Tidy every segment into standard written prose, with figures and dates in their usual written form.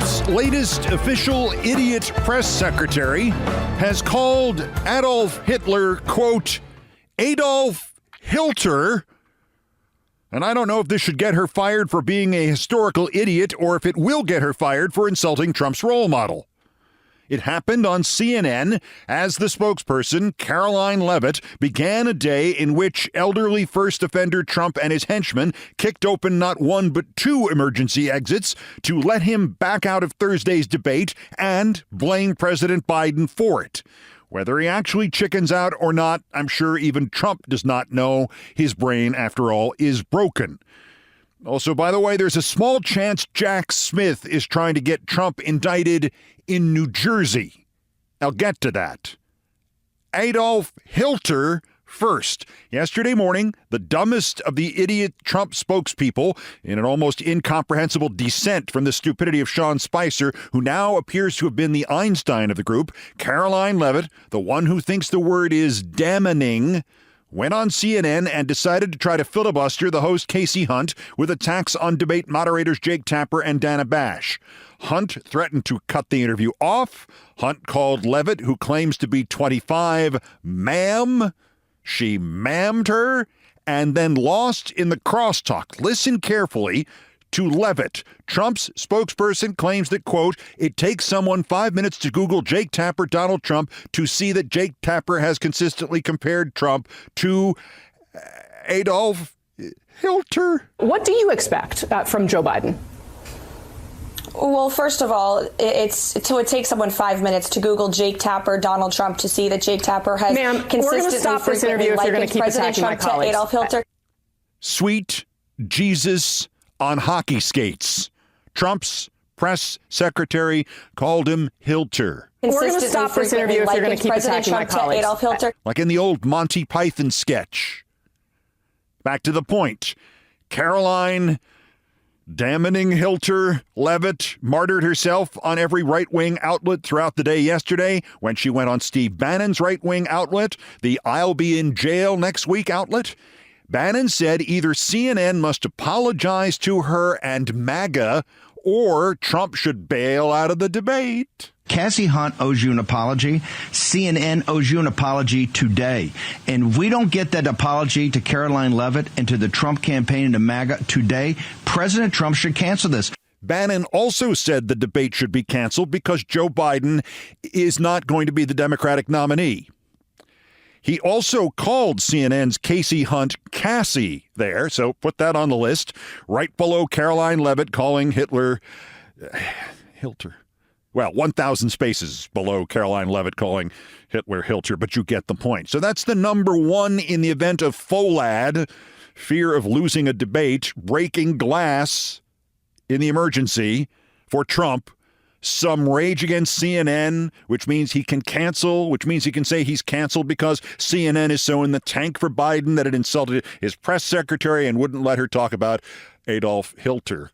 Trump's latest official idiot press secretary has called Adolf Hitler, quote, Adolf Hilter. And I don't know if this should get her fired for being a historical idiot or if it will get her fired for insulting Trump's role model. It happened on CNN as the spokesperson, Karoline Leavitt, began a day in which elderly first offender Trump and his henchmen kicked open not one but two emergency exits to let him back out of Thursday's debate and blame President Biden for it. Whether he actually chickens out or not, I'm sure even Trump does not know. His brain, after all, is broken. Also, by the way, there's a small chance Jack Smith is trying to get Trump indicted in New Jersey. I'll get to that. Adolf Hilter first. Yesterday morning, the dumbest of the idiot Trump spokespeople, in an almost incomprehensible descent from the stupidity of Sean Spicer, who now appears to have been the Einstein of the group, Karoline Leavitt, the one who thinks the word is dammaning, went on CNN and decided to try to filibuster the host Casey Hunt with attacks on debate moderators Jake Tapper and Dana Bash. Hunt threatened to cut the interview off. Hunt called Leavitt, who claims to be 25, ma'am. She ma'amed her and then lost in the crosstalk. Listen carefully to Leavitt. Trump's spokesperson claims that, quote, it takes someone 5 minutes to Google Jake Tapper, Donald Trump, to see that Jake Tapper has consistently compared Trump to Adolf Hilter. What do you expect from Joe Biden? Well, first of all, it takes someone 5 minutes to Google Jake Tapper, Donald Trump, to see that Jake Tapper has consistently, we're going to stop this interview if you're going to keep President attacking Trump my colleagues. to Adolf Hilter. Sweet Jesus on hockey skates. Trump's press secretary called him Hilter. We're going to stop this interview if you're going to keep attacking my colleagues. Adolf Hilter. Like in the old Monty Python sketch. Back to the point. Karoline Damaning Hilter Leavitt martyred herself on every right-wing outlet throughout the day yesterday when she went on Steve Bannon's right-wing outlet, the I'll be in jail next week outlet. Bannon said either CNN must apologize to her and MAGA or Trump should bail out of the debate. Cassie Hunt owes you an apology. CNN owes you an apology today. And if we don't get that apology to Karoline Leavitt and to the Trump campaign and to MAGA today, President Trump should cancel this. Bannon also said the debate should be canceled because Joe Biden is not going to be the Democratic nominee. He also called CNN's Casey Hunt Cassie there, so put that on the list, right below Karoline Leavitt calling Hilter. Well, 1,000 spaces below Karoline Leavitt calling Hitler Hilter, but you get the point. So that's the number one in the event of FOLAD, fear of losing a debate, breaking glass in the emergency for Trump. Some rage against CNN, which means he can cancel, which means he can say he's canceled because CNN is so in the tank for Biden that it insulted his press secretary and wouldn't let her talk about Adolf Hilter.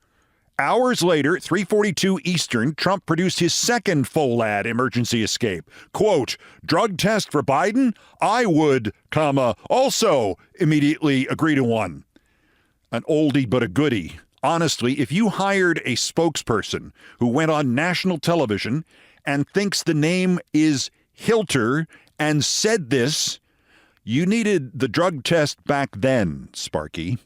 Hours later, 3:42 Eastern, Trump produced his second FOLAD emergency escape. Quote, drug test for Biden? I would, also immediately agree to one. An oldie but a goodie. Honestly, if you hired a spokesperson who went on national television and thinks the name is Hilter and said this, you needed the drug test back then, Sparky.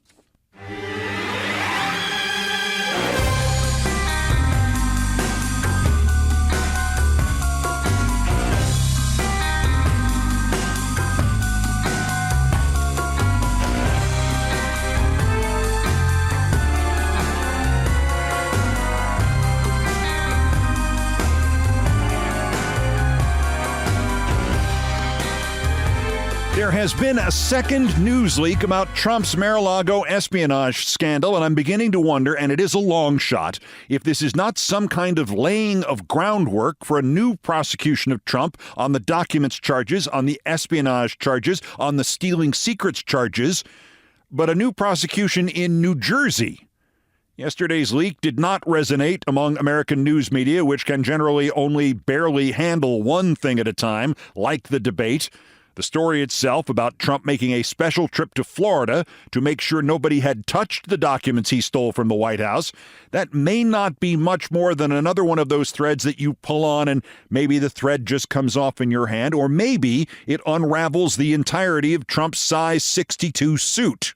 There has been a second news leak about Trump's Mar-a-Lago espionage scandal, and I'm beginning to wonder, and it is a long shot, if this is not some kind of laying of groundwork for a new prosecution of Trump on the documents charges, on the espionage charges, on the stealing secrets charges, but a new prosecution in New Jersey. Yesterday's leak did not resonate among American news media, which can generally only barely handle one thing at a time, like the debate. The story itself about Trump making a special trip to Florida to make sure nobody had touched the documents he stole from the White House, that may not be much more than another one of those threads that you pull on and maybe the thread just comes off in your hand, or maybe it unravels the entirety of Trump's size 62 suit.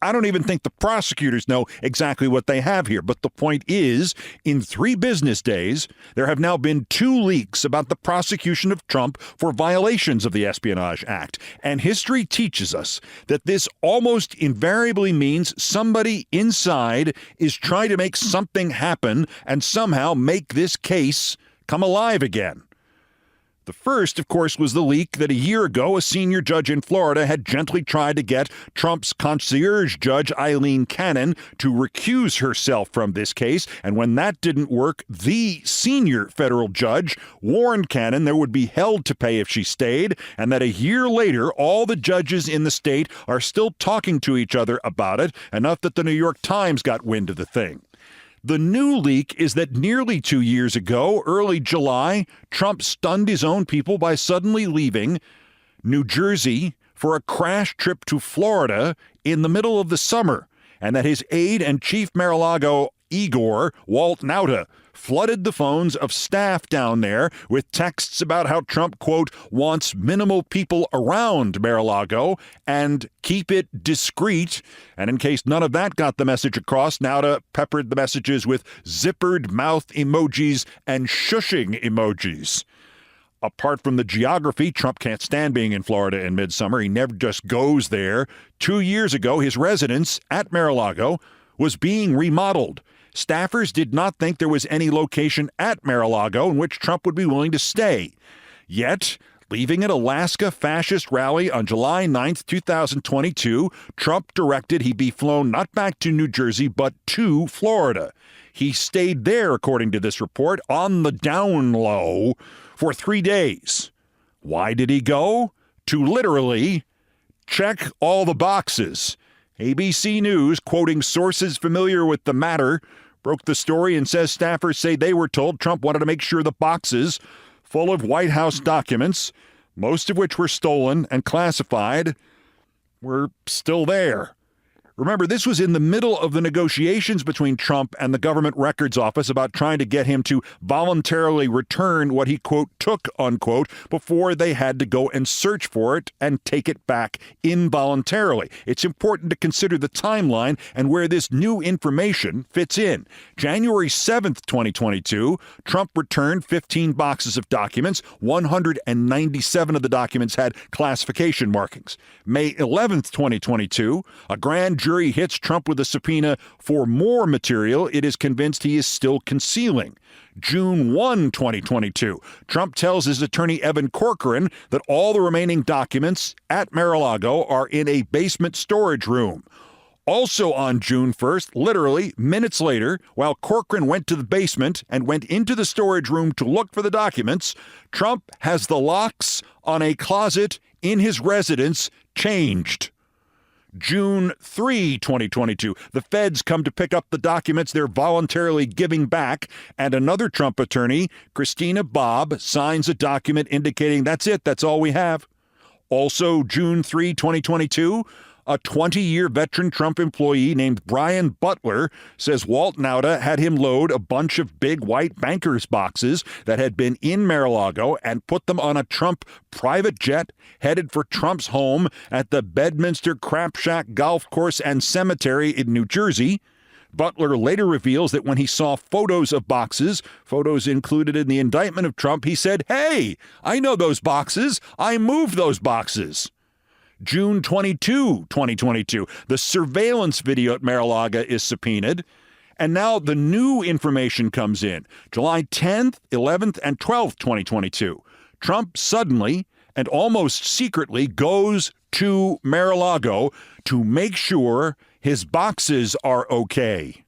I don't even think the prosecutors know exactly what they have here. But the point is, in 3 business days, there have now been 2 leaks about the prosecution of Trump for violations of the Espionage Act. And history teaches us that this almost invariably means somebody inside is trying to make something happen and somehow make this case come alive again. The first, of course, was the leak that a year ago a senior judge in Florida had gently tried to get Trump's concierge judge, Eileen Cannon, to recuse herself from this case. And when that didn't work, the senior federal judge warned Cannon there would be hell to pay if she stayed, and that a year later, all the judges in the state are still talking to each other about it, enough that the New York Times got wind of the thing. The new leak is that nearly 2 years ago, early July, Trump stunned his own people by suddenly leaving New Jersey for a crash trip to Florida in the middle of the summer, and that his aide and chief Mar-a-Lago Igor Walt Nauta flooded the phones of staff down there with texts about how Trump, quote, wants minimal people around Mar-a-Lago and keep it discreet. And in case none of that got the message across, Nauta peppered the messages with zippered mouth emojis and shushing emojis. Apart from the geography, Trump can't stand being in Florida in midsummer. He never just goes there. 2 years ago, his residence at Mar-a-Lago was being remodeled. Staffers did not think there was any location at Mar-a-Lago in which Trump would be willing to stay. Yet, leaving an Alaska fascist rally on July 9th, 2022, Trump directed he be flown not back to New Jersey, but to Florida. He stayed there, according to this report, on the down low for 3 days. Why did he go? To literally check all the boxes. ABC News, quoting sources familiar with the matter, broke the story and says staffers say they were told Trump wanted to make sure the boxes full of White House documents, most of which were stolen and classified, were still there. Remember, this was in the middle of the negotiations between Trump and the Government Records Office about trying to get him to voluntarily return what he, quote, took, unquote, before they had to go and search for it and take it back involuntarily. It's important to consider the timeline and where this new information fits in. January 7th, 2022, Trump returned 15 boxes of documents. 197 of the documents had classification markings. May 11th, 2022, a grand jury hits Trump with a subpoena for more material it is convinced he is still concealing. June 1, 2022, Trump tells his attorney Evan Corcoran that all the remaining documents at Mar-a-Lago are in a basement storage room. Also on June 1st, literally minutes later, while Corcoran went to the basement and went into the storage room to look for the documents, Trump has the locks on a closet in his residence changed. June 3, 2022, the feds come to pick up the documents they're voluntarily giving back, and another Trump attorney, Christina Bobb, signs a document indicating that's it, that's all we have. Also, June 3, 2022, a 20-year veteran Trump employee named Brian Butler says Walt Nauta had him load a bunch of big white bankers boxes that had been in Mar-a-Lago and put them on a Trump private jet headed for Trump's home at the Bedminster Crap Shack Golf Course and Cemetery in New Jersey. Butler later reveals that when he saw photos of boxes, photos included in the indictment of Trump, he said, "Hey, I know those boxes. I moved those boxes." June 22, 2022, the surveillance video at Mar-a-Lago is subpoenaed. And now the new information comes in. July 10th, 11th, and 12th, 2022. Trump suddenly and almost secretly goes to Mar-a-Lago to make sure his boxes are okay.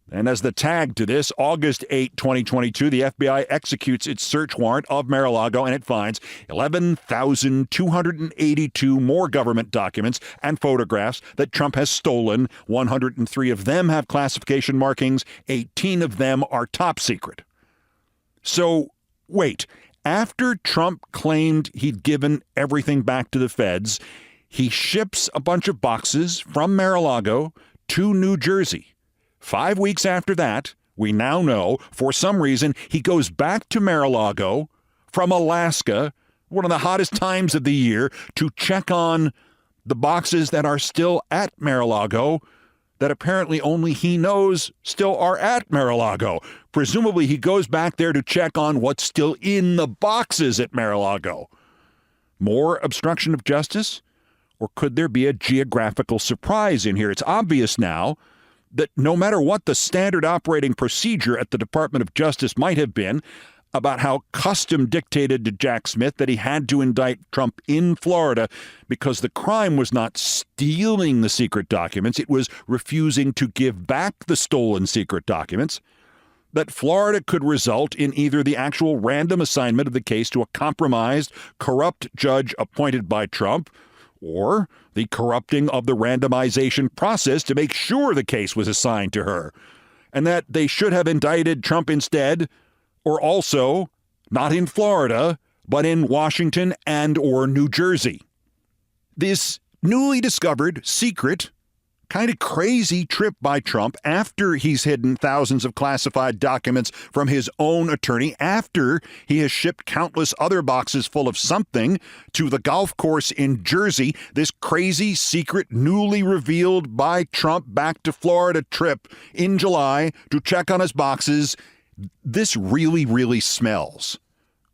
And as the tag to this, August 8, 2022, the FBI executes its search warrant of Mar-a-Lago, and it finds 11,282 more government documents and photographs that Trump has stolen. 103 of them have classification markings. 18 of them are top secret. So, wait. After Trump claimed he'd given everything back to the feds, he ships a bunch of boxes from Mar-a-Lago to New Jersey. 5 weeks after that, we now know, for some reason, he goes back to Mar-a-Lago from Alaska, one of the hottest times of the year, to check on the boxes that are still at Mar-a-Lago, that apparently only he knows still are at Mar-a-Lago. Presumably, he goes back there to check on what's still in the boxes at Mar-a-Lago. More obstruction of justice? Or could there be a geographical surprise in here? It's obvious now that no matter what the standard operating procedure at the Department of Justice might have been about how custom dictated to Jack Smith that he had to indict Trump in Florida because the crime was not stealing the secret documents, it was refusing to give back the stolen secret documents, that Florida could result in either the actual random assignment of the case to a compromised, corrupt judge appointed by Trump, or the corrupting of the randomization process to make sure the case was assigned to her, and that they should have indicted Trump instead, or also not in Florida, but in Washington and or New Jersey. This newly discovered secret, kind of crazy trip by Trump after he's hidden thousands of classified documents from his own attorney, after he has shipped countless other boxes full of something to the golf course in Jersey, this crazy secret newly revealed by Trump back to Florida trip in July to check on his boxes, this really, really smells.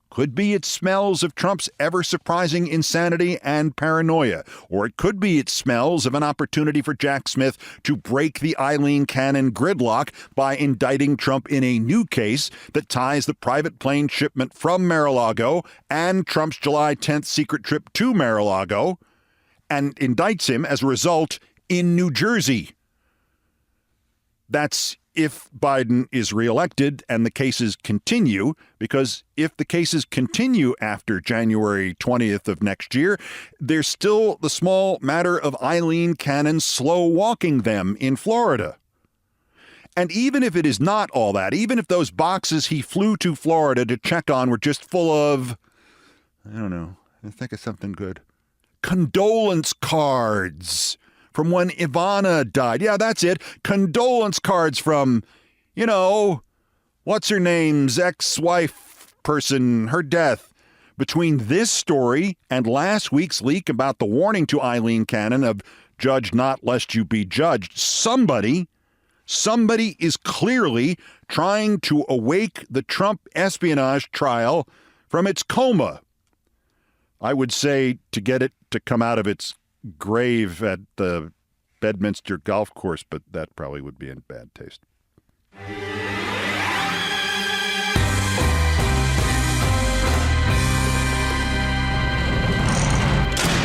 Could be it smells of Trump's ever-surprising insanity and paranoia, or it could be it smells of an opportunity for Jack Smith to break the Eileen Cannon gridlock by indicting Trump in a new case that ties the private plane shipment from Mar-a-Lago and Trump's July 10th secret trip to Mar-a-Lago, and indicts him as a result in New Jersey. That's if Biden is reelected and the cases continue, because if the cases continue after January 20th of next year, there's still the small matter of Eileen Cannon slow walking them in Florida. And even if it is not all that, even if those boxes he flew to Florida to check on were just full of, I don't know, think of something good, condolence cards from when Ivana died. Yeah, that's it. Condolence cards from, what's her name's ex-wife person, her death. Between this story and last week's leak about the warning to Eileen Cannon of judge not lest you be judged, somebody is clearly trying to awake the Trump espionage trial from its coma. I would say to get it to come out of its grave at the Bedminster golf course, but that probably would be in bad taste.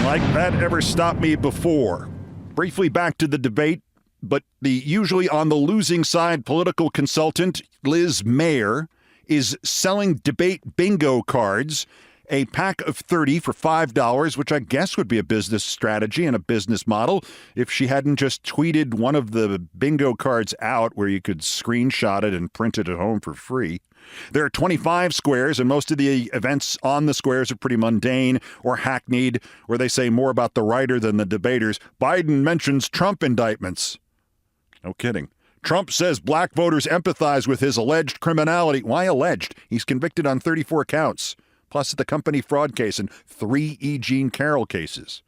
Like that ever stopped me before. Briefly back to the debate, but the usually on the losing side political consultant, Liz Mayer, is selling debate bingo cards, a pack of 30 for $5, which I guess would be a business strategy and a business model if she hadn't just tweeted one of the bingo cards out where you could screenshot it and print it at home for free. There are 25 squares, and most of the events on the squares are pretty mundane or hackneyed, where they say more about the writer than the debaters. Biden mentions Trump indictments. No kidding. Trump says black voters empathize with his alleged criminality. Why alleged? He's convicted on 34 counts. Plus the company fraud case and 3 E. Jean Carroll cases.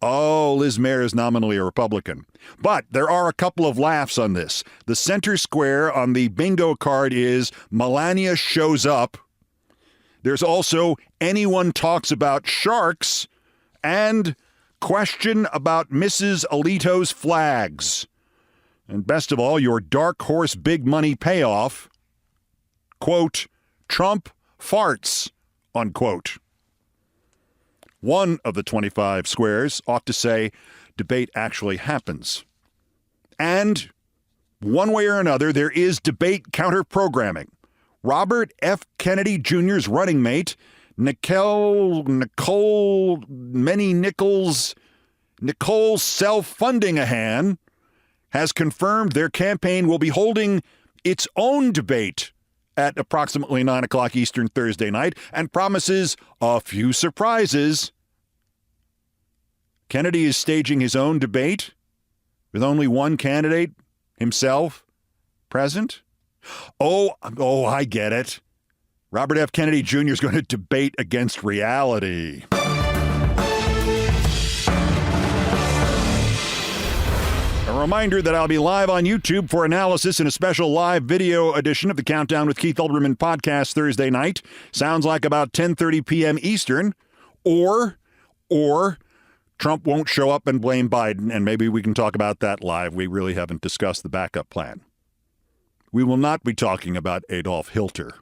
Oh, Liz Mayer is nominally a Republican. But there are a couple of laughs on this. The center square on the bingo card is Melania shows up. There's also anyone talks about sharks and question about Mrs. Alito's flags. And best of all, your dark horse big money payoff, quote, Trump farts, unquote. One of the 25 squares ought to say, debate actually happens. And one way or another, there is debate counter-programming. Robert F. Kennedy Jr.'s running mate, Nicole Self-Funding-A-Han, has confirmed their campaign will be holding its own debate at approximately 9 o'clock Eastern Thursday night and promises a few surprises. Kennedy is staging his own debate with only one candidate, himself, present. Oh, I get it. Robert F. Kennedy Jr. is going to debate against reality. A reminder that I'll be live on YouTube for analysis in a special live video edition of the Countdown with Keith Olbermann podcast Thursday night. Sounds like about 10:30 p.m. Eastern. Or Trump won't show up and blame Biden, and maybe we can talk about that live. We really haven't discussed the backup plan. We will not be talking about Adolf Hilter.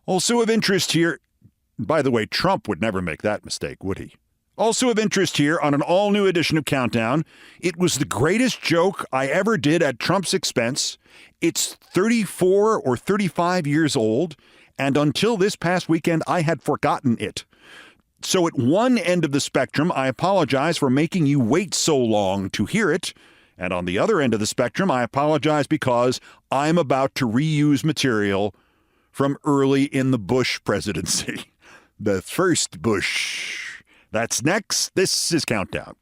Also of interest here, by the way, Trump would never make that mistake, would he? Also of interest here on an all-new edition of Countdown, it was the greatest joke I ever did at Trump's expense. It's 34 or 35 years old, and until this past weekend, I had forgotten it. So at one end of the spectrum, I apologize for making you wait so long to hear it. And on the other end of the spectrum, I apologize because I'm about to reuse material from early in the Bush presidency. The first Bush. That's next. This is Countdown.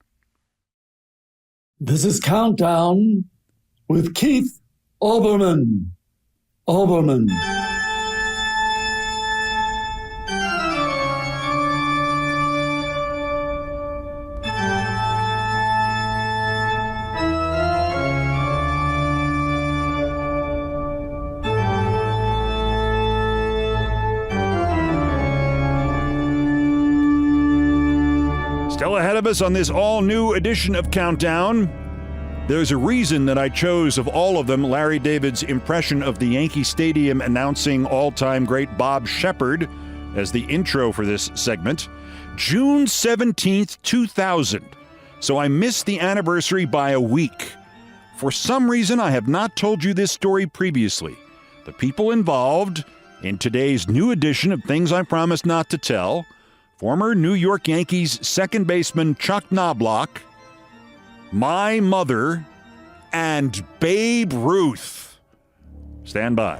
This is Countdown with Keith Olbermann. Olbermann. Still ahead of us on this all-new edition of Countdown. There's a reason that I chose, of all of them, Larry David's impression of the Yankee Stadium announcing all-time great Bob Shepard as the intro for this segment. June 17th, 2000. So I missed the anniversary by a week. For some reason, I have not told you this story previously. The people involved in today's new edition of Things I Promised Not to Tell: former New York Yankees second baseman Chuck Knobloch, my mother, and Babe Ruth. Stand by.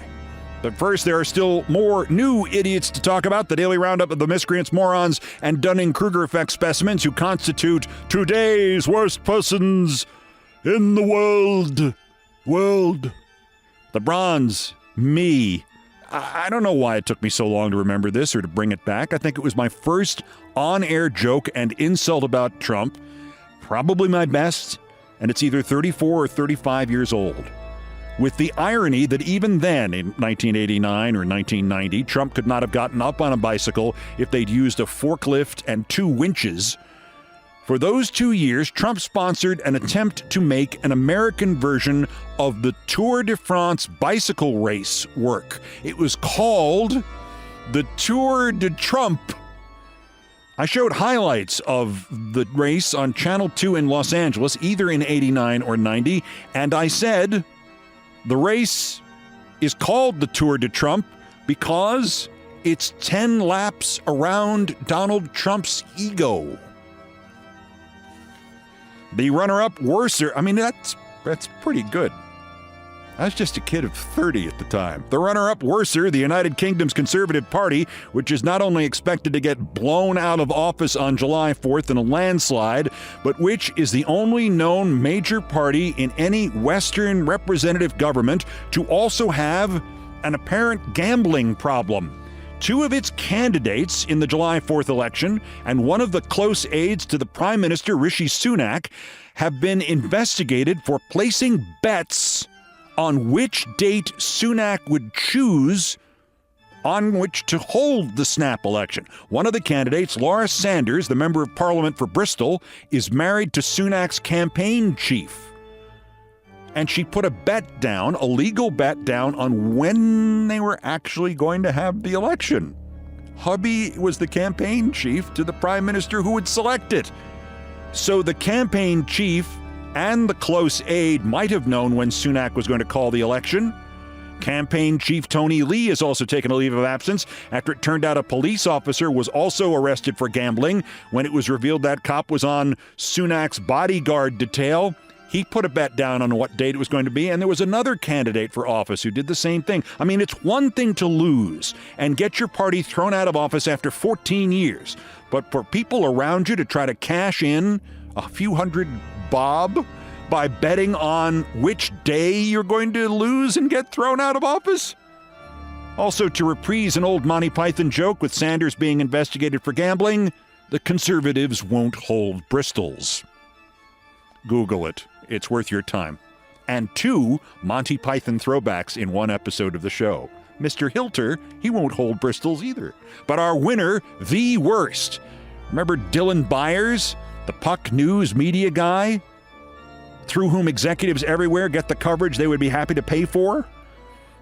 But first, there are still more new idiots to talk about. The daily roundup of the miscreants, morons, and Dunning-Kruger effect specimens who constitute today's worst persons in the world. The bronze, me. I don't know why it took me so long to remember this or to bring it back. I think it was my first on-air joke and insult about Trump. Probably my best, and it's either 34 or 35 years old. With the irony that even then, in 1989 or 1990, Trump could not have gotten up on a bicycle if they'd used a forklift and 2 winches. For those 2 years, Trump sponsored an attempt to make an American version of the Tour de France bicycle race work. It was called the Tour de Trump. I showed highlights of the race on Channel 2 in Los Angeles, either in 89 or 90, and I said the race is called the Tour de Trump because it's 10 laps around Donald Trump's ego. The runner-up, Worser, I mean, that's pretty good. I was just a kid of 30 at the time. The runner-up, Worser, the United Kingdom's Conservative Party, which is not only expected to get blown out of office on July 4th in a landslide, but which is the only known major party in any Western representative government to also have an apparent gambling problem. 2 of its candidates in the July 4th election and one of the close aides to the Prime Minister, Rishi Sunak, have been investigated for placing bets on which date Sunak would choose on which to hold the snap election. One of the candidates, Laura Sanders, the member of Parliament for Bristol, is married to Sunak's campaign chief. And she put a bet down, a legal bet down, on when they were actually going to have the election. Hubby was the campaign chief to the prime minister who would select it. So the campaign chief and the close aide might have known when Sunak was going to call the election. Campaign chief Tony Lee has also taken a leave of absence after it turned out a police officer was also arrested for gambling when it was revealed that cop was on Sunak's bodyguard detail. He put a bet down on what date it was going to be, and there was another candidate for office who did the same thing. I mean, it's one thing to lose and get your party thrown out of office after 14 years, but for people around you to try to cash in a few hundred bob by betting on which day you're going to lose and get thrown out of office? Also, to reprise an old Monty Python joke with Sanders being investigated for gambling, the conservatives won't hold Bristols. Google it. It's worth your time. And 2 Monty Python throwbacks in one episode of the show. Mr. Hilter, he won't hold Bristols either. But our winner, the worst. Remember Dylan Byers, the Puck News media guy, through whom executives everywhere get the coverage they would be happy to pay for?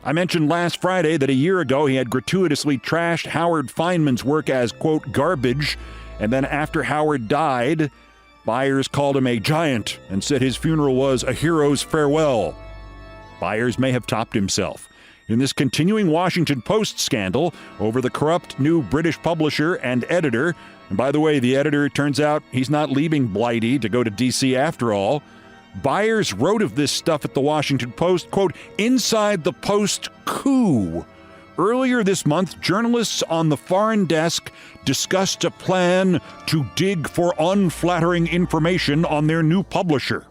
I mentioned last Friday that a year ago he had gratuitously trashed Howard Feynman's work as, quote, garbage, and then after Howard died, Byers called him a giant and said his funeral was a hero's farewell. Byers may have topped himself in this continuing Washington Post scandal over the corrupt new British publisher and editor. And by the way, the editor, it turns out he's not leaving Blighty to go to D.C. after all. Byers wrote of this stuff at the Washington Post, quote, inside the Post coup. Earlier this month, journalists on the foreign desk discussed a plan to dig for unflattering information on their new publisher.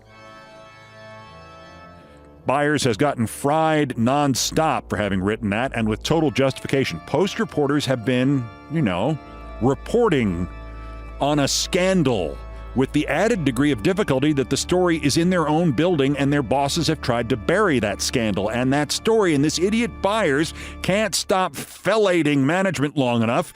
Byers has gotten fried nonstop for having written that, and with total justification. Post reporters have been, reporting on a scandal with the added degree of difficulty that the story is in their own building and their bosses have tried to bury that scandal and that story. And this idiot Byers can't stop fellating management long enough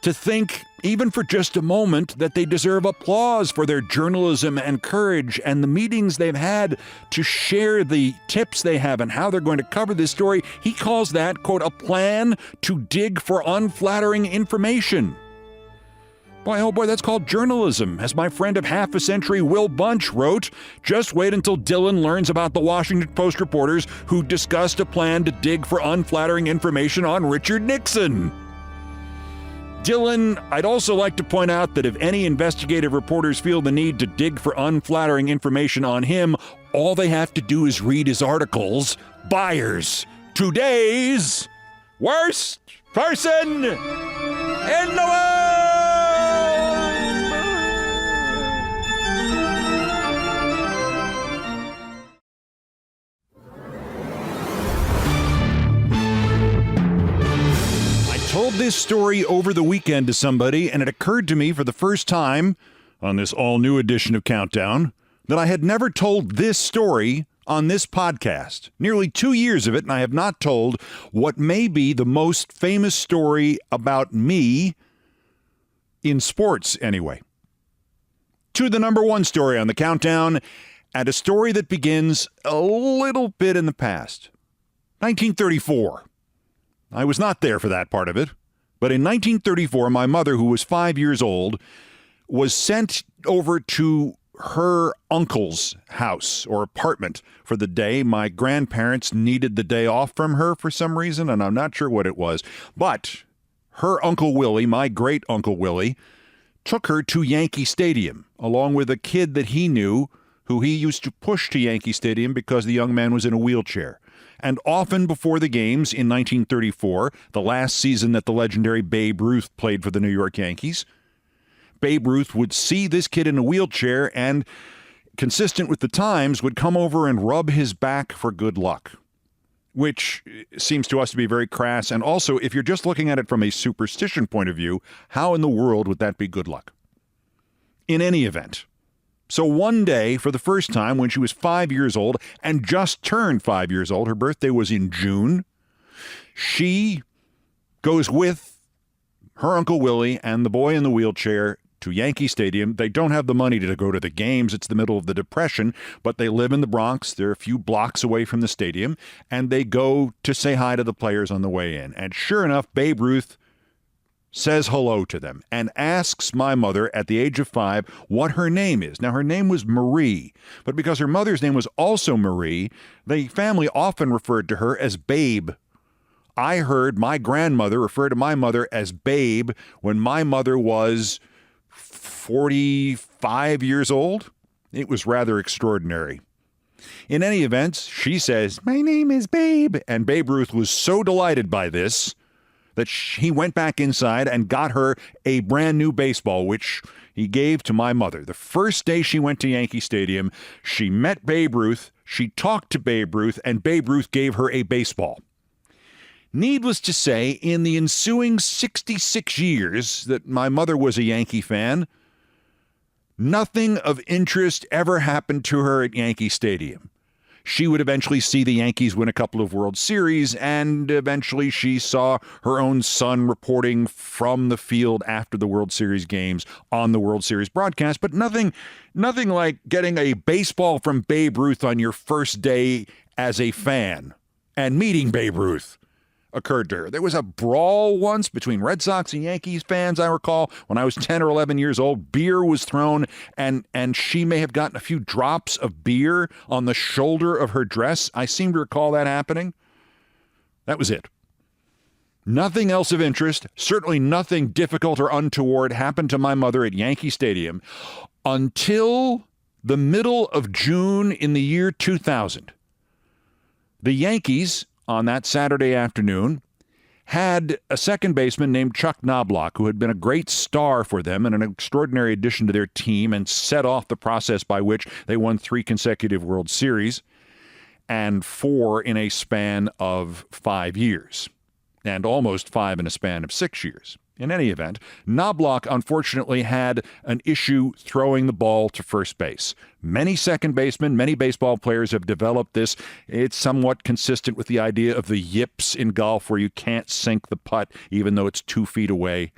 to think, even for just a moment, that they deserve applause for their journalism and courage and the meetings they've had to share the tips they have and how they're going to cover this story. He calls that, quote, a plan to dig for unflattering information. Boy, oh boy, that's called journalism. As my friend of half a century, Will Bunch, wrote, just wait until Dylan learns about the Washington Post reporters who discussed a plan to dig for unflattering information on Richard Nixon. Dylan, I'd also like to point out that if any investigative reporters feel the need to dig for unflattering information on him, all they have to do is read his articles. Byers, today's worst person in the world! Told this story over the weekend to somebody, and it occurred to me for the first time on this all-new edition of Countdown that I had never told this story on this podcast. Nearly 2 years of it, and I have not told what may be the most famous story about me in sports, anyway. To the number one story on the Countdown, and a story that begins a little bit in the past. 1934. I was not there for that part of it, but in 1934, my mother, who was 5 years old, was sent over to her uncle's house or apartment for the day. My grandparents needed the day off from her for some reason, and I'm not sure what it was. But her Uncle Willie, my great Uncle Willie, took her to Yankee Stadium, along with a kid that he knew who he used to push to Yankee Stadium because the young man was in a wheelchair. And often before the games in 1934, the last season that the legendary Babe Ruth played for the New York Yankees, Babe Ruth would see this kid in a wheelchair and, consistent with the times, would come over and rub his back for good luck, which seems to us to be very crass. And also, if you're just looking at it from a superstition point of view, how in the world would that be good luck? In any event. So one day, for the first time, when she was 5 years old and just turned 5 years old, her birthday was in June, she goes with her Uncle Willie and the boy in the wheelchair to Yankee Stadium. They don't have the money to go to the games. It's the middle of the Depression, but they live in the Bronx. They're a few blocks away from the stadium, and they go to say hi to the players on the way in. And sure enough, Babe Ruth says hello to them and asks my mother at the age of 5 what her name is. Now, her name was Marie, but because her mother's name was also Marie, the family often referred to her as Babe. I heard my grandmother refer to my mother as Babe when my mother was 45 years old. It was rather extraordinary. In any event, she says, "My name is Babe." And Babe Ruth was so delighted by this that he went back inside and got her a brand new baseball, which he gave to my mother. The first day she went to Yankee Stadium, she met Babe Ruth, she talked to Babe Ruth, and Babe Ruth gave her a baseball. Needless to say, in the ensuing 66 years that my mother was a Yankee fan, nothing of interest ever happened to her at Yankee Stadium. She would eventually see the Yankees win a couple of World Series, and eventually she saw her own son reporting from the field after the World Series games on the World Series broadcast, but nothing like getting a baseball from Babe Ruth on your first day as a fan and meeting Babe Ruth occurred to her. There was a brawl once between Red Sox and Yankees fans, I recall, when I was 10 or 11 years old. Beer was thrown, and she may have gotten a few drops of beer on the shoulder of her dress. I seem to recall that happening. That was it. Nothing else of interest, certainly nothing difficult or untoward happened to my mother at Yankee Stadium until the middle of June in the year 2000. The Yankees, on that Saturday afternoon, had a second baseman named Chuck Knobloch, who had been a great star for them and an extraordinary addition to their team and set off the process by which they won 3 consecutive World Series and 4 in a span of 5 years, and almost 5 in a span of 6 years. In any event, Knobloch unfortunately had an issue throwing the ball to first base. Many second basemen, many baseball players have developed this. It's somewhat consistent with the idea of the yips in golf, where you can't sink the putt even though it's 2 feet away.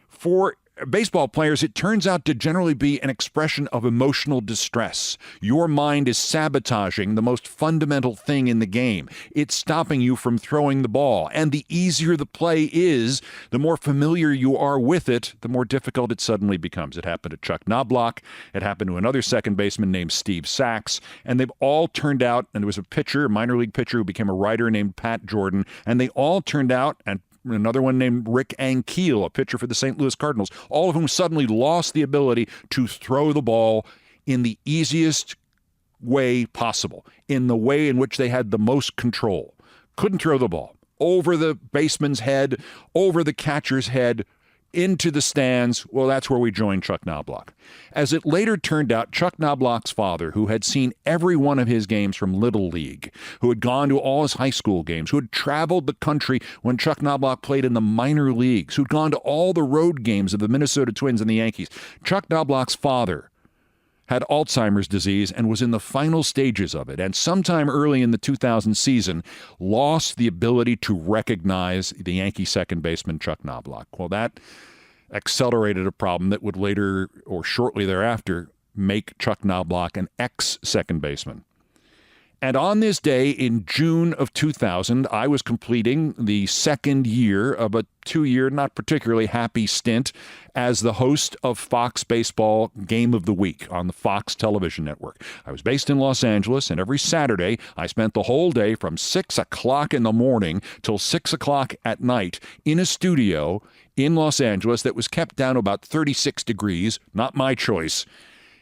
For baseball players, it turns out to generally be an expression of emotional distress. Your mind is sabotaging the most fundamental thing in the game. It's stopping you from throwing the ball. And the easier the play is, the more familiar you are with it, the more difficult it suddenly becomes. It happened to Chuck Knobloch. It happened to another second baseman named Steve Sachs. And they've all turned out, and there was a pitcher, a minor league pitcher who became a writer named Pat Jordan, and they all turned out, and another one named Rick Ankiel, a pitcher for the St. Louis Cardinals, all of whom suddenly lost the ability to throw the ball in the easiest way possible, in the way in which they had the most control. Couldn't throw the ball over the baseman's head, over the catcher's head, into the stands. Well, that's where we joined Chuck Knobloch. As it later turned out, Chuck Knobloch's father, who had seen every one of his games from Little League, who had gone to all his high school games, who had traveled the country when Chuck Knobloch played in the minor leagues, who'd gone to all the road games of the Minnesota Twins and the Yankees. Chuck Knobloch's father had Alzheimer's disease and was in the final stages of it, and sometime early in the 2000 season lost the ability to recognize the Yankee second baseman Chuck Knobloch. Well, that accelerated a problem that would later, or shortly thereafter, make Chuck Knobloch an ex-second baseman. And on this day in June of 2000, I was completing the second year of a 2-year, not particularly happy stint as the host of Fox Baseball Game of the Week on the Fox television network. I was based in Los Angeles, and every Saturday I spent the whole day from 6 o'clock in the morning till 6 o'clock at night in a studio in Los Angeles that was kept down about 36 degrees, not my choice.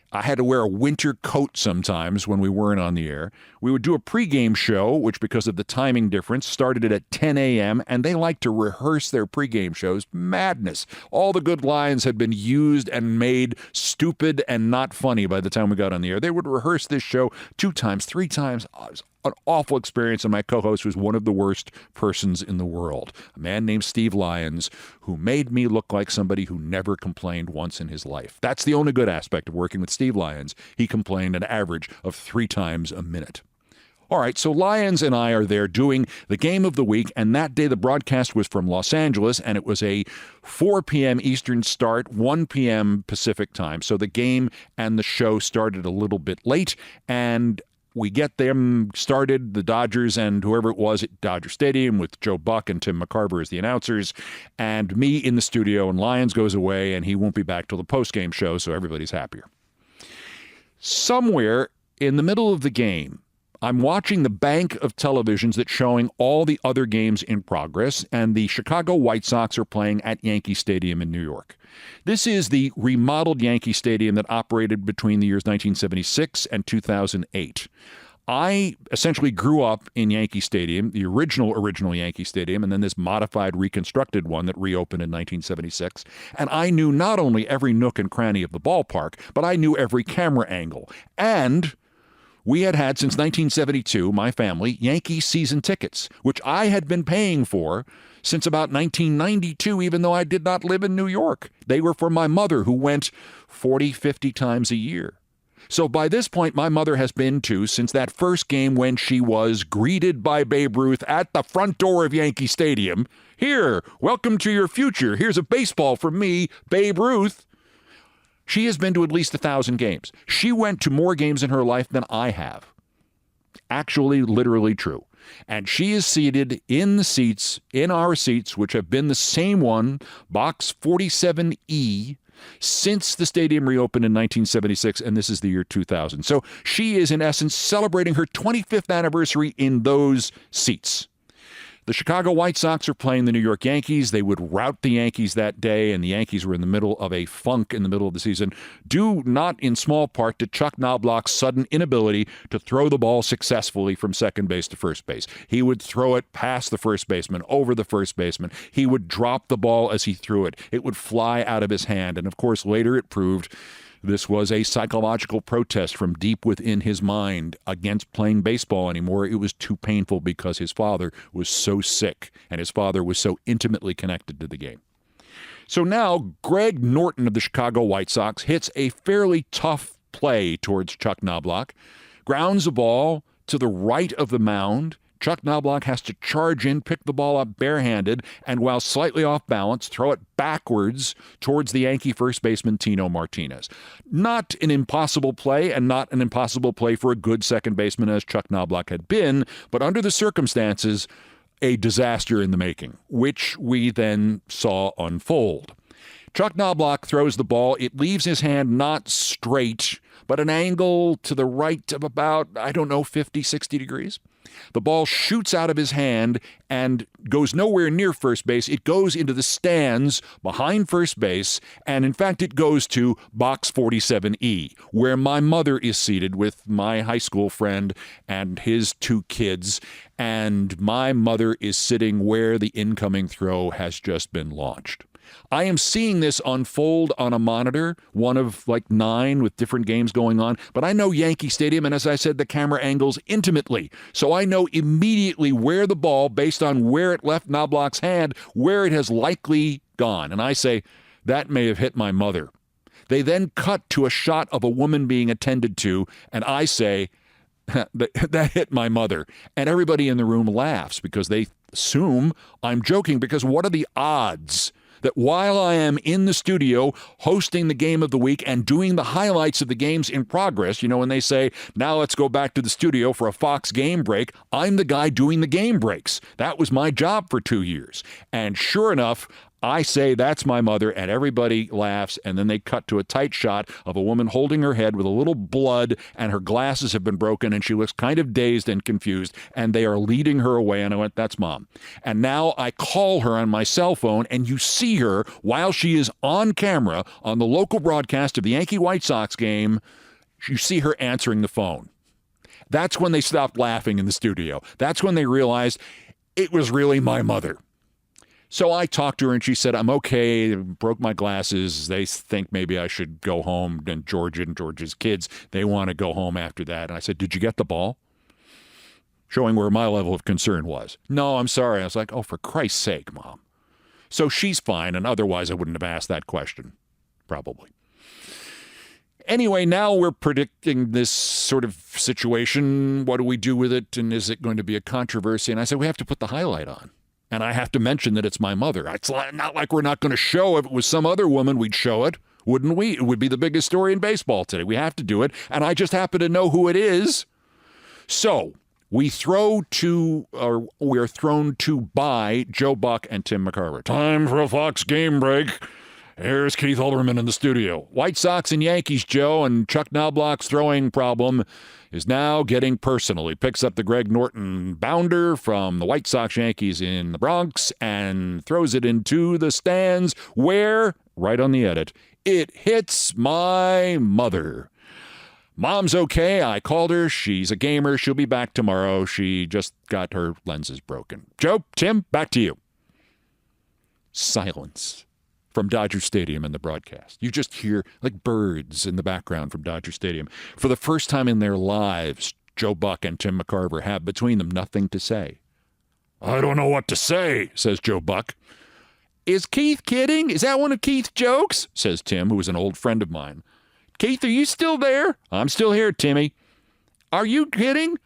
I had to wear a winter coat sometimes when we weren't on the air. We would do a pregame show, which, because of the timing difference, started at 10 a.m., and they like to rehearse their pregame shows. Madness. All the good lines had been used and made stupid and not funny by the time we got on the air. They would rehearse this show 2 times, 3 times. It was an awful experience, and my co-host was one of the worst persons in the world, a man named Steve Lyons, who made me look like somebody who never complained once in his life. That's the only good aspect of working with Steve Lyons. He complained an average of 3 times a minute. All right, so Lyons and I are there doing the Game of the Week, and that day the broadcast was from Los Angeles, and it was a 4 p.m. Eastern start, 1 p.m. Pacific time. So the game and the show started a little bit late, and we get them started, the Dodgers and whoever it was at Dodger Stadium, with Joe Buck and Tim McCarver as the announcers, and me in the studio, and Lyons goes away, and he won't be back till the post-game show, so everybody's happier. Somewhere in the middle of the game, I'm watching the bank of televisions that's showing all the other games in progress, and the Chicago White Sox are playing at Yankee Stadium in New York. This is the remodeled Yankee Stadium that operated between the years 1976 and 2008. I essentially grew up in Yankee Stadium, the original Yankee Stadium, and then this modified, reconstructed one that reopened in 1976. And I knew not only every nook and cranny of the ballpark, but I knew every camera angle. And we had since 1972, my family, Yankee season tickets, which I had been paying for since about 1992, even though I did not live in New York. They were for my mother, who went 40, 50 times a year. So by this point, my mother has been to since that first game when she was greeted by Babe Ruth at the front door of Yankee Stadium. Here, welcome to your future. Here's a baseball from me, Babe Ruth. She has been to at least 1,000 games. She went to more games in her life than I have. Actually, literally true. And she is seated in the seats, in our seats, which have been the same one, box 47E, since the stadium reopened in 1976, and this is the year 2000. So she is, in essence, celebrating her 25th anniversary in those seats. The Chicago White Sox are playing the New York Yankees. They would rout the Yankees that day, and the Yankees were in the middle of a funk in the middle of the season, due not in small part to Chuck Knobloch's sudden inability to throw the ball successfully from second base to first base. He would throw it past the first baseman, over the first baseman. He would drop the ball as he threw it. It would fly out of his hand, and of course later it proved this was a psychological protest from deep within his mind against playing baseball anymore. It was too painful because his father was so sick and his father was so intimately connected to the game. So now Greg Norton of the Chicago White Sox hits a fairly tough play towards Chuck Knobloch, grounds a ball to the right of the mound. Chuck Knobloch has to charge in, pick the ball up barehanded, and while slightly off balance, throw it backwards towards the Yankee first baseman Tino Martinez. Not an impossible play, and not an impossible play for a good second baseman as Chuck Knobloch had been, but under the circumstances, a disaster in the making, which we then saw unfold. Chuck Knobloch throws the ball. It leaves his hand not straight, but an angle to the right of about, 50, 60 degrees. The ball shoots out of his hand and goes nowhere near first base. It goes into the stands behind first base, and in fact it goes to box 47E, where my mother is seated with my high school friend and his two kids, and my mother is sitting where the incoming throw has just been launched. I am seeing this unfold on a monitor, one of like 9 with different games going on, but I know Yankee Stadium, and as I said, the camera angles intimately. So I know immediately where the ball, based on where it left Knobloch's hand, where it has likely gone. And I say, that may have hit my mother. They then cut to a shot of a woman being attended to, and I say, that hit my mother. And everybody in the room laughs because they assume I'm joking, because what are the odds that while I am in the studio hosting the game of the week and doing the highlights of the games in progress, when they say, now let's go back to the studio for a Fox game break, I'm the guy doing the game breaks. That was my job for 2 years. And sure enough, I say that's my mother, and everybody laughs, and then they cut to a tight shot of a woman holding her head with a little blood, and her glasses have been broken, and she looks kind of dazed and confused, and they are leading her away, and I went, that's Mom. And now I call her on my cell phone, and you see her while she is on camera on the local broadcast of the Yankee White Sox game. You see her answering the phone. That's when they stopped laughing in the studio. That's when they realized it was really my mother. So I talked to her, and she said, I'm okay, broke my glasses. They think maybe I should go home. And Georgia and Georgia's kids, they want to go home after that. And I said, did you get the ball? Showing where my level of concern was. No, I'm sorry. I was like, oh, for Christ's sake, Mom. So she's fine, and otherwise I wouldn't have asked that question, probably. Anyway, now we're predicting this sort of situation. What do we do with it, and is it going to be a controversy? And I said, we have to put the highlight on. And I have to mention that it's my mother. It's not like we're not going to show. If it was some other woman, we'd show it, wouldn't we? It would be the biggest story in baseball today. We have to do it. And I just happen to know who it is. So we are thrown to by Joe Buck and Tim McCarver. Time for a Fox game break. Here's Keith Olbermann in the studio. White Sox and Yankees, Joe, and Chuck Knobloch's throwing problem is now getting personal. He picks up the Greg Norton bounder from the White Sox Yankees in the Bronx and throws it into the stands where, right on the edit, it hits my mother. Mom's okay. I called her. She's a gamer. She'll be back tomorrow. She just got her lenses broken. Joe, Tim, back to you. Silence from Dodger Stadium in the broadcast. You just hear like birds in the background from Dodger Stadium. For the first time in their lives, Joe Buck and Tim McCarver have between them nothing to say. I don't know what to say, says Joe Buck. Is Keith kidding? Is that one of Keith's jokes? Says Tim, who is an old friend of mine. Keith, are you still there? I'm still here, Timmy. Are you kidding?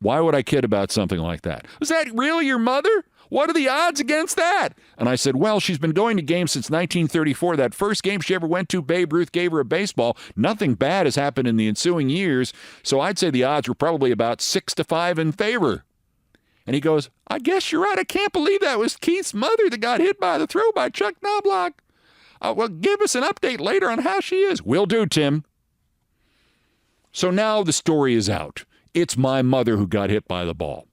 Why would I kid about something like that? Was that really your mother? What are the odds against that? And I said, well, she's been going to games since 1934. That first game she ever went to, Babe Ruth gave her a baseball. Nothing bad has happened in the ensuing years, so I'd say the odds were probably about 6-5 in favor. And he goes, I guess you're right. I can't believe that was Keith's mother that got hit by the throw by Chuck Knobloch. Well, give us an update later on how she is. Will do, Tim. So now the story is out. It's my mother who got hit by the ball.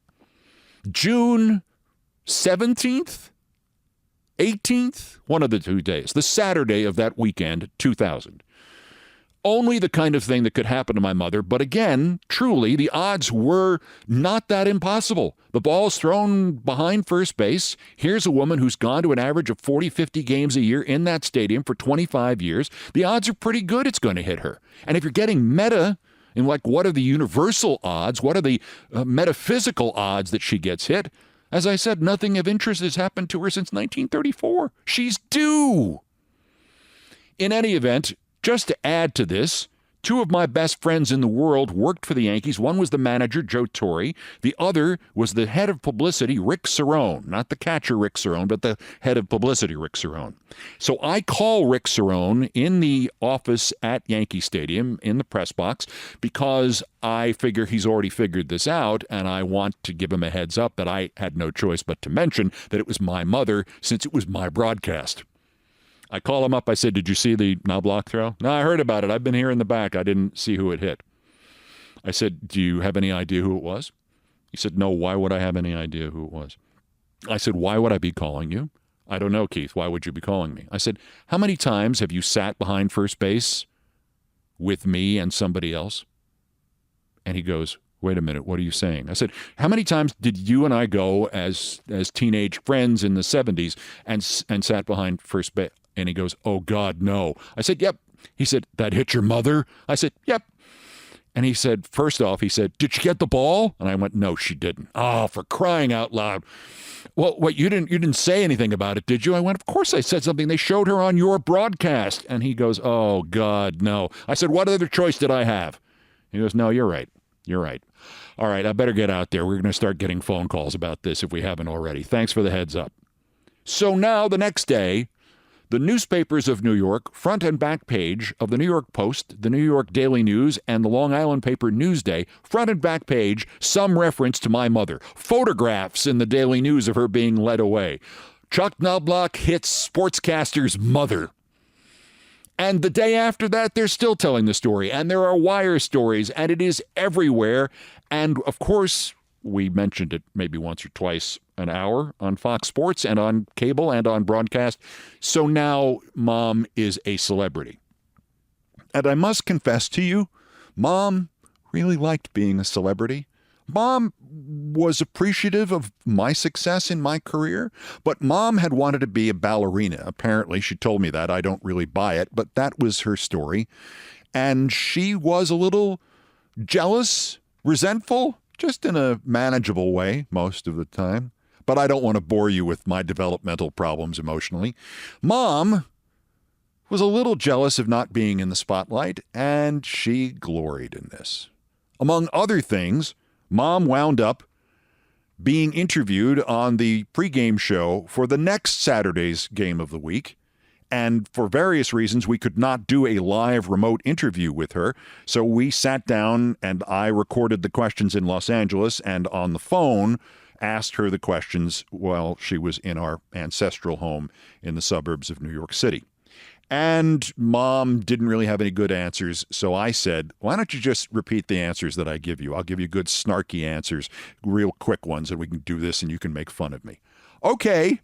June 17th, 18th, one of the 2 days, the Saturday of that weekend, 2000. Only the kind of thing that could happen to my mother, but again, truly, the odds were not that impossible. The ball's thrown behind first base. Here's a woman who's gone to an average of 40, 50 games a year in that stadium for 25 years. The odds are pretty good it's going to hit her. And if you're getting meta, and like what are the universal odds, what are the metaphysical odds that she gets hit, as I said, nothing of interest has happened to her since 1934. She's due. In any event, just to add to this, two of my best friends in the world worked for the Yankees. One was the manager, Joe Torre. The other was the head of publicity, Rick Cerrone. Not the catcher, Rick Cerrone, but the head of publicity, Rick Cerrone. So I call Rick Cerrone in the office at Yankee Stadium in the press box because I figure he's already figured this out, and I want to give him a heads up that I had no choice but to mention that it was my mother since it was my broadcast. I call him up. I said, did you see the Knobloch throw? No, I heard about it. I've been here in the back. I didn't see who it hit. I said, do you have any idea who it was? He said, no, why would I have any idea who it was? I said, why would I be calling you? I don't know, Keith. Why would you be calling me? I said, how many times have you sat behind first base with me and somebody else? And he goes, wait a minute, what are you saying? I said, how many times did you and I go as teenage friends in the 70s and sat behind first base? And he goes, oh, God, no. I said, yep. He said, that hit your mother? I said, yep. And he said, first off, he said, did she get the ball? And I went, no, she didn't. Oh, for crying out loud. Well, what, you didn't say anything about it, did you? I went, of course I said something. They showed her on your broadcast. And he goes, oh, God, no. I said, what other choice did I have? He goes, no, you're right. You're right. All right, I better get out there. We're going to start getting phone calls about this if we haven't already. Thanks for the heads up. So now the next day, the newspapers of New York, front and back page of the New York Post, the New York Daily News, and the Long Island paper Newsday, front and back page, some reference to my mother. Photographs in the Daily News of her being led away. Chuck Knobloch hits sportscaster's mother. And the day after that, they're still telling the story. And there are wire stories, and it is everywhere. And, of course, we mentioned it maybe once or twice an hour on Fox Sports and on cable and on broadcast. So now Mom is a celebrity. And I must confess to you, Mom really liked being a celebrity. Mom was appreciative of my success in my career, but Mom had wanted to be a ballerina. Apparently, she told me that. I don't really buy it, but that was her story. And she was a little jealous, resentful, just in a manageable way most of the time. But I don't want to bore you with my developmental problems emotionally. Mom was a little jealous of not being in the spotlight, and she gloried in this. Among other things, Mom wound up being interviewed on the pregame show for the next Saturday's game of the week. And for various reasons, we could not do a live remote interview with her. So we sat down and I recorded the questions in Los Angeles and on the phone asked her the questions while she was in our ancestral home in the suburbs of New York City. And Mom didn't really have any good answers, so I said, why don't you just repeat the answers that I give you? I'll give you good snarky answers, real quick ones, and we can do this and you can make fun of me. Okay.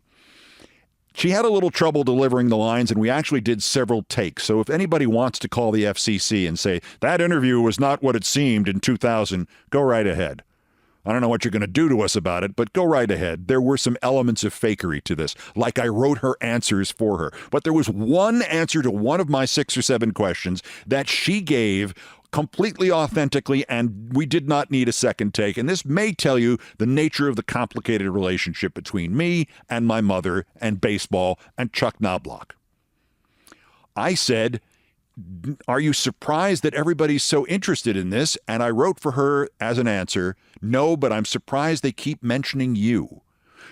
She had a little trouble delivering the lines, and we actually did several takes. So if anybody wants to call the FCC and say, that interview was not what it seemed in 2000, go right ahead. I don't know what you're going to do to us about it, but go right ahead. There were some elements of fakery to this, like I wrote her answers for her. But there was one answer to one of my 6 or 7 questions that she gave completely authentically, and we did not need a second take. And this may tell you the nature of the complicated relationship between me and my mother and baseball and Chuck Knobloch. I said, are you surprised that everybody's so interested in this? And I wrote for her as an answer, no, but I'm surprised they keep mentioning you.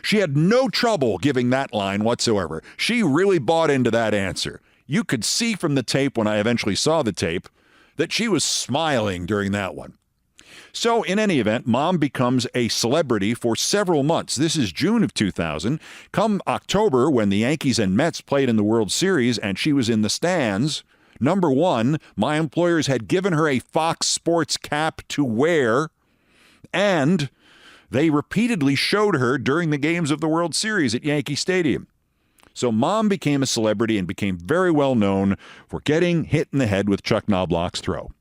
She had no trouble giving that line whatsoever. She really bought into that answer. You could see from the tape when I eventually saw the tape that she was smiling during that one. So in any event, Mom becomes a celebrity for several months. This is June of 2000. Come October, when the Yankees and Mets played in the World Series and she was in the stands, number one, my employers had given her a Fox Sports cap to wear, and they repeatedly showed her during the games of the World Series at Yankee Stadium. So Mom became a celebrity and became very well known for getting hit in the head with Chuck Knobloch's throw.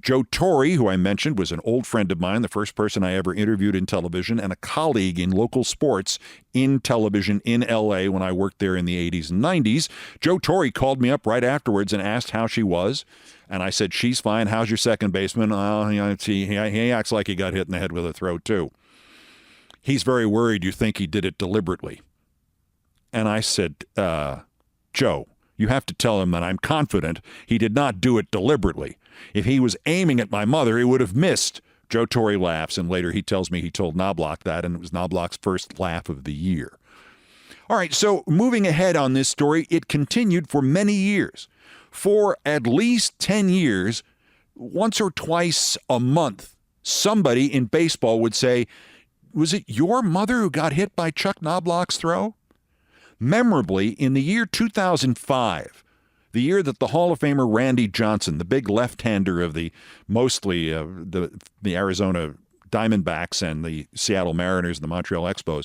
Joe Torre, who I mentioned, was an old friend of mine, the first person I ever interviewed in television, and a colleague in local sports in television in L.A. when I worked there in the 80s and 90s. Joe Torre called me up right afterwards and asked how she was. And I said, she's fine. How's your second baseman? He acts like he got hit in the head with a throw, too. He's very worried you think he did it deliberately. And I said, Joe, you have to tell him that I'm confident he did not do it deliberately. If he was aiming at my mother, he would have missed. Joe Torre laughs, and later he tells me he told Knobloch that, and it was Knobloch's first laugh of the year. All right, so moving ahead on this story, it continued for many years. For at least 10 years, once or twice a month, somebody in baseball would say, was it your mother who got hit by Chuck Knobloch's throw? Memorably, in the year 2005, the year that the Hall of Famer Randy Johnson, the big left-hander of the mostly the Arizona Diamondbacks and the Seattle Mariners and the Montreal Expos,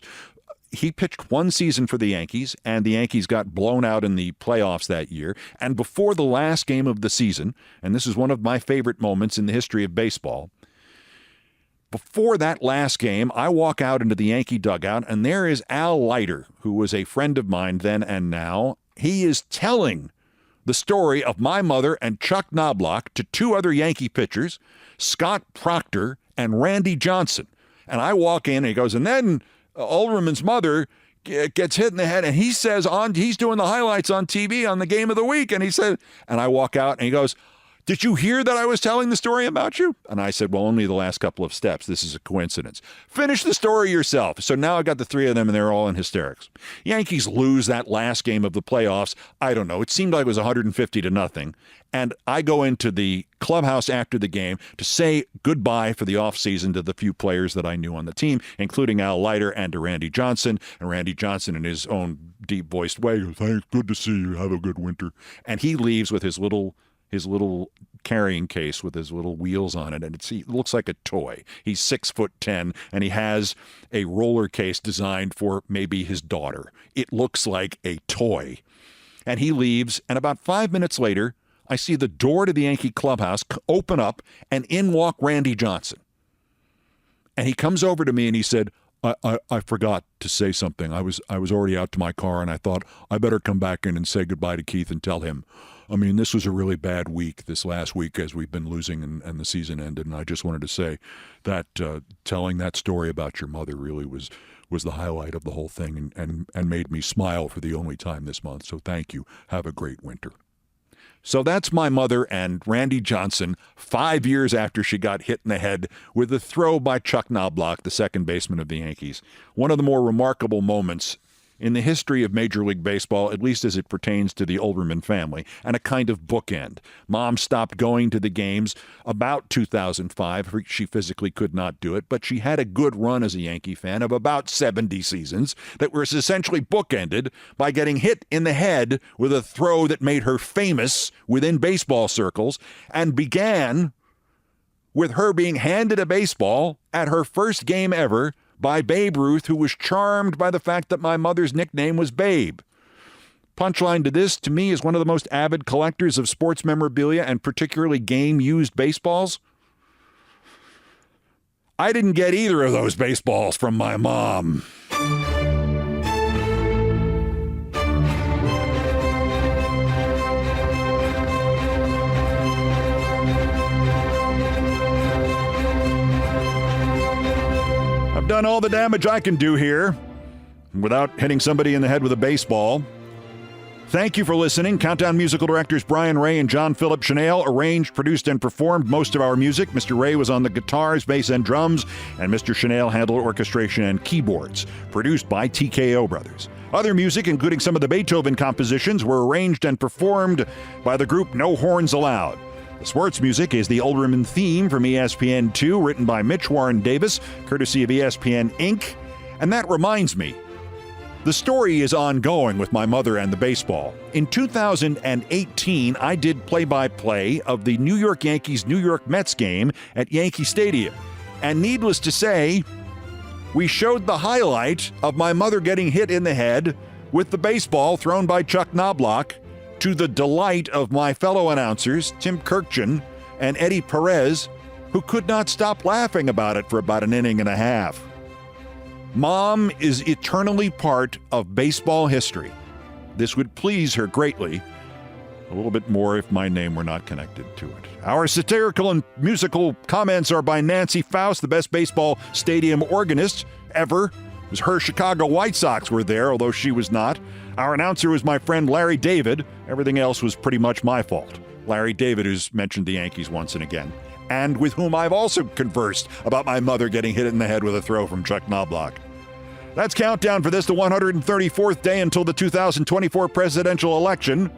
he pitched one season for the Yankees, and the Yankees got blown out in the playoffs that year. And before the last game of the season, and this is one of my favorite moments in the history of baseball, before that last game, I walk out into the Yankee dugout, and there is Al Leiter, who was a friend of mine then and now. He is telling the story of my mother and Chuck Knobloch to 2 other Yankee pitchers, Scott Proctor and Randy Johnson. And I walk in, and he goes, and then Olbermann's mother gets hit in the head, and he says he's doing the highlights on TV on the game of the week, and he said, and I walk out, and he goes, did you hear that I was telling the story about you? And I said, well, only the last couple of steps. This is a coincidence. Finish the story yourself. So now I got the 3 of them, and they're all in hysterics. Yankees lose that last game of the playoffs. I don't know. It seemed like it was 150-0. And I go into the clubhouse after the game to say goodbye for the offseason to the few players that I knew on the team, including Al Leiter and to Randy Johnson. And Randy Johnson, in his own deep-voiced way, goes, thanks, good to see you. Have a good winter. And he leaves with his little carrying case with his little wheels on it, and it looks like a toy. He's 6'10", and he has a roller case designed for maybe his daughter. It looks like a toy. And he leaves, and about 5 minutes later, I see the door to the Yankee clubhouse open up, and in walk Randy Johnson. And he comes over to me, and he said, I forgot to say something. I was already out to my car, and I thought I better come back in and say goodbye to Keith and tell him. I mean, this was a really bad week, this last week, as we've been losing and the season ended. And I just wanted to say that telling that story about your mother really was the highlight of the whole thing and made me smile for the only time this month. So thank you. Have a great winter. So that's my mother and Randy Johnson 5 years after she got hit in the head with a throw by Chuck Knobloch, the second baseman of the Yankees. One of the more remarkable moments in the history of Major League Baseball, at least as it pertains to the Olbermann family, and a kind of bookend. Mom stopped going to the games about 2005. She physically could not do it, but she had a good run as a Yankee fan of about 70 seasons that was essentially bookended by getting hit in the head with a throw that made her famous within baseball circles, and began with her being handed a baseball at her first game ever by Babe Ruth, who was charmed by the fact that my mother's nickname was Babe. Punchline to this, to me, is one of the most avid collectors of sports memorabilia and particularly game-used baseballs. I didn't get either of those baseballs from my mom. Done all the damage I can do here without hitting somebody in the head with a baseball. Thank you for listening. Countdown musical directors Brian Ray and John Philip Chanel arranged, produced, and performed most of our music. Mr. Ray was on the guitars, bass, and drums, and Mr. Chanel handled orchestration and keyboards. Produced by TKO Brothers. Other music, including some of the Beethoven compositions, were arranged and performed by the group No Horns Allowed. The sports music is the Olbermann theme from ESPN2, written by Mitch Warren Davis, courtesy of ESPN Inc. And that reminds me, the story is ongoing with my mother and the baseball. In 2018, I did play-by-play of the New York Yankees-New York Mets game at Yankee Stadium. And needless to say, we showed the highlight of my mother getting hit in the head with the baseball thrown by Chuck Knobloch, to the delight of my fellow announcers, Tim Kirkjian and Eddie Perez, who could not stop laughing about it for about an inning and a half. Mom is eternally part of baseball history. This would please her greatly. A little bit more if my name were not connected to it. Our satirical and musical comments are by Nancy Faust, the best baseball stadium organist ever. It was her Chicago White Sox were there, although she was not. Our announcer was my friend Larry David. Everything else was pretty much my fault. Larry David, who's mentioned the Yankees once and again, and with whom I've also conversed about my mother getting hit in the head with a throw from Chuck Knobloch. That's countdown for this, the 134th day until the 2024 presidential election.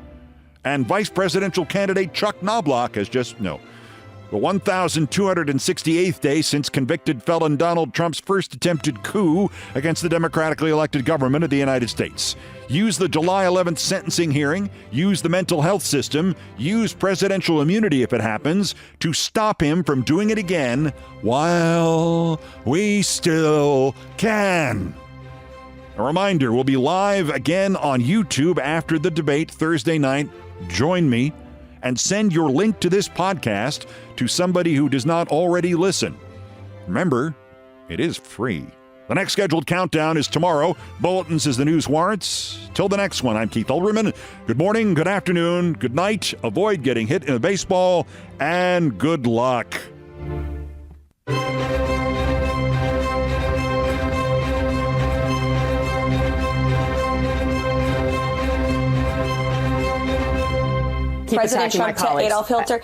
And vice presidential candidate Chuck Knobloch has the 1,268th day since convicted felon Donald Trump's first attempted coup against the democratically elected government of the United States. Use the July 11th sentencing hearing, use the mental health system, use presidential immunity if it happens, to stop him from doing it again while we still can. A reminder, we'll be live again on YouTube after the debate Thursday night. Join me and send your link to this podcast to somebody who does not already listen. Remember, it is free. The next scheduled countdown is tomorrow. Bulletins as the news warrants. Till the next one, I'm Keith Olbermann. Good morning, good afternoon, good night. Avoid getting hit in a baseball, and good luck. Keep President attacking my Trump to colleagues. Adolf Hilter.